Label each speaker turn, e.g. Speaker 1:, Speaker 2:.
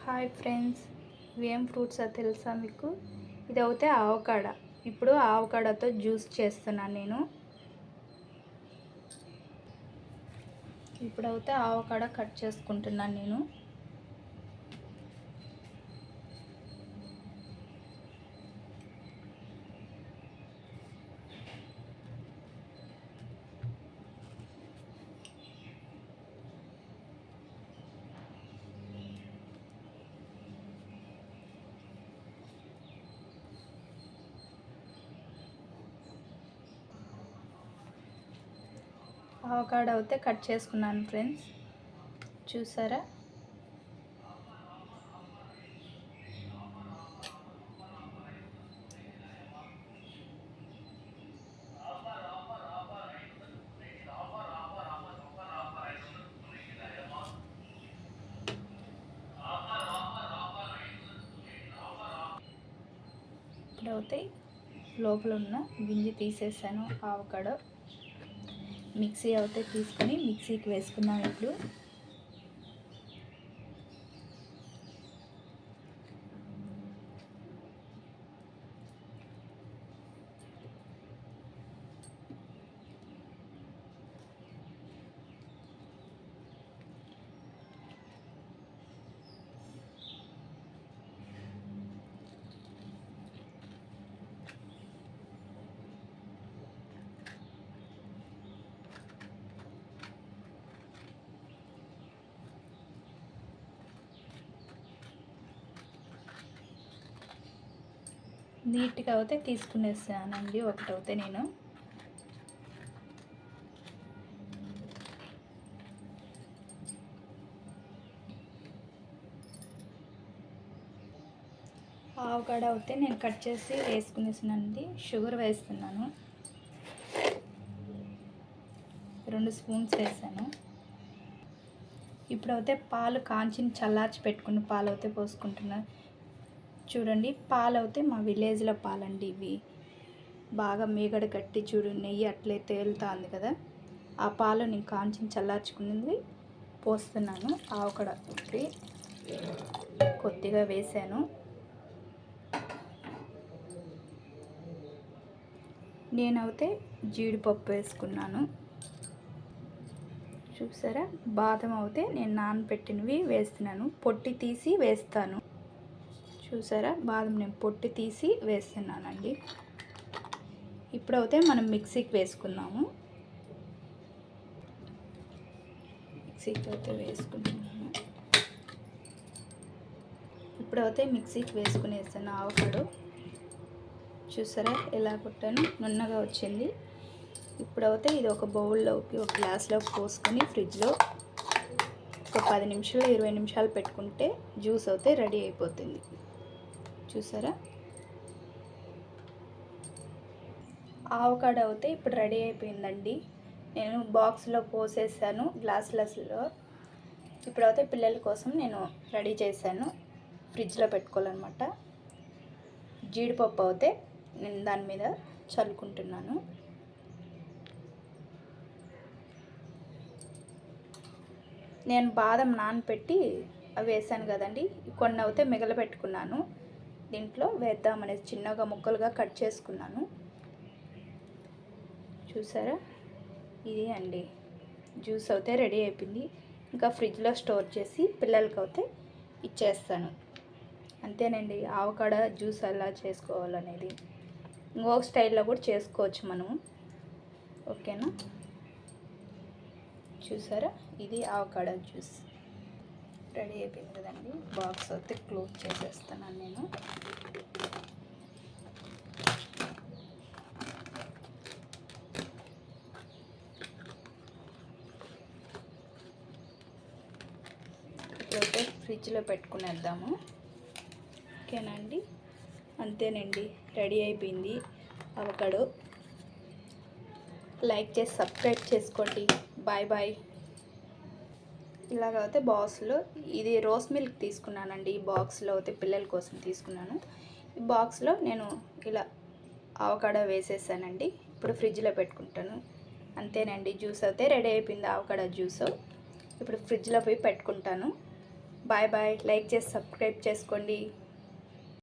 Speaker 1: Hi friends, ఇవేం fruits తెలుసా మీకు? ఇది అయితే ఆవకాడ. ఇప్పుడు ఆవకాడతో జ్యూస్ చేస్తున్నాను నేను. ఇప్పుడైతే ఆవకాడ కట్ చేసుకుంటున్నాను నేను. ఆవకాడ అయితే కట్ చేసుకున్నాను ఫ్రెండ్స్, చూసారా? ఇప్పుడైతే లోపల ఉన్న గింజ తీసేసాను. ఆవకాడ మిక్సీ అయితే తీసుకొని మిక్సీకి వేసుకున్నాను. ఇప్పుడు నీట్గా అయితే తీసుకునేసానండి ఒకటైతే నేను. ఆవకాడ అయితే నేను కట్ చేసి వేసుకునేసానండి. షుగర్ వేస్తున్నాను, 2 స్పూన్స్ వేసాను. ఇప్పుడైతే పాలు కాంచిన చల్లార్చి పెట్టుకున్న పాలు అయితే పోసుకుంటున్నాను. చూడండి, పాలు అయితే మా విలేజ్లో పాలండి. ఇవి బాగా మీగడ కట్టి చూడు, నెయ్యి అట్లే తేలుతుంది కదా, ఆ పాలు నేను కాంచిన చల్లార్చుకున్నది పోస్తున్నాను. ఆవకాడ కొద్దిగా వేసాను. నేనైతే జీడిపప్పు వేసుకున్నాను. చూసారా, బాదం అయితే నేను నానబెట్టినవి వేస్తున్నాను. పొట్టి తీసి వేస్తాను. చూసారా, బాదం నేను పొట్టి తీసి వేస్తున్నానండి. ఇప్పుడైతే మనం మిక్సీకి వేసుకుందాము. మిక్సీకి అయితే వేసుకుంటున్నాను. ఇప్పుడైతే మిక్సీకి వేసుకునేసాను ఆవకాడ. చూసారా ఎలా కొట్టాను, నున్నగా వచ్చింది. ఇప్పుడైతే ఇది ఒక బౌల్లోకి, ఒక గ్లాస్లో పోసుకొని ఫ్రిడ్జ్లో ఒక 10 నిమిషాలు 20 నిమిషాలు పెట్టుకుంటే జ్యూస్ అయితే రెడీ అయిపోతుంది. చూసారా, ఆవకాడ అయితే ఇప్పుడు రెడీ అయిపోయిందండి. నేను బాక్స్లో పోసేసాను, గ్లాసులలో. ఇప్పుడైతే పిల్లల కోసం నేను రెడీ చేశాను, ఫ్రిడ్జ్లో పెట్టుకోవాలన్నమాట. జీడిపప్పు అయితే నేను దాని మీద చల్లుకుంటున్నాను. నేను బాదం నానపెట్టి అవి వేసాను కదండి, కొన్ని అయితే మిగలబెట్టుకున్నాను. దీంట్లో వేద్దామనేసి చిన్నగా ముక్కలుగా కట్ చేసుకున్నాను. చూసారా, ఇది అండి జ్యూస్ అయితే రెడీ అయిపోయింది. ఇంకా ఫ్రిడ్జ్లో స్టోర్ చేసి పిల్లలకి అయితే ఇచ్చేస్తాను. అంతేనండి, ఆవకాడ జ్యూస్ ఎలా చేసుకోవాలనేది ఇంకొక స్టైల్లో కూడా చేసుకోవచ్చు మనము. ఓకేనా? చూసారా, ఇది ఆవకాడ జ్యూస్ రెడీ అయిపోయింది కదండి. బాక్స్ అయితే క్లోజ్ చేసేస్తున్నాను నేను. ఇప్పుడైతే ఫ్రిడ్జ్లో పెట్టుకునేద్దాము. ఓకేనా అండి? అంతేనండి, రెడీ అయిపోయింది ఆవకాడో. లైక్ చేసి సబ్స్క్రైబ్ చేసుకోండి. Bye bye. ఇలాగైతే బాక్స్లో ఇది రోస్ మిల్క్ తీసుకున్నానండి. ఈ బాక్స్లో అయితే పిల్లల కోసం తీసుకున్నాను. ఈ బాక్స్లో నేను ఇలా ఆవకాడ వేసేసానండి. ఇప్పుడు ఫ్రిడ్జ్లో పెట్టుకుంటాను. అంతేనండి, జ్యూస్ అయితే రెడీ అయిపోయింది, ఆవకాడ జ్యూస్. ఇప్పుడు ఫ్రిడ్జ్లో పోయి పెట్టుకుంటాను. Bye bye. లైక్ చేసి సబ్స్క్రైబ్ చేసుకోండి.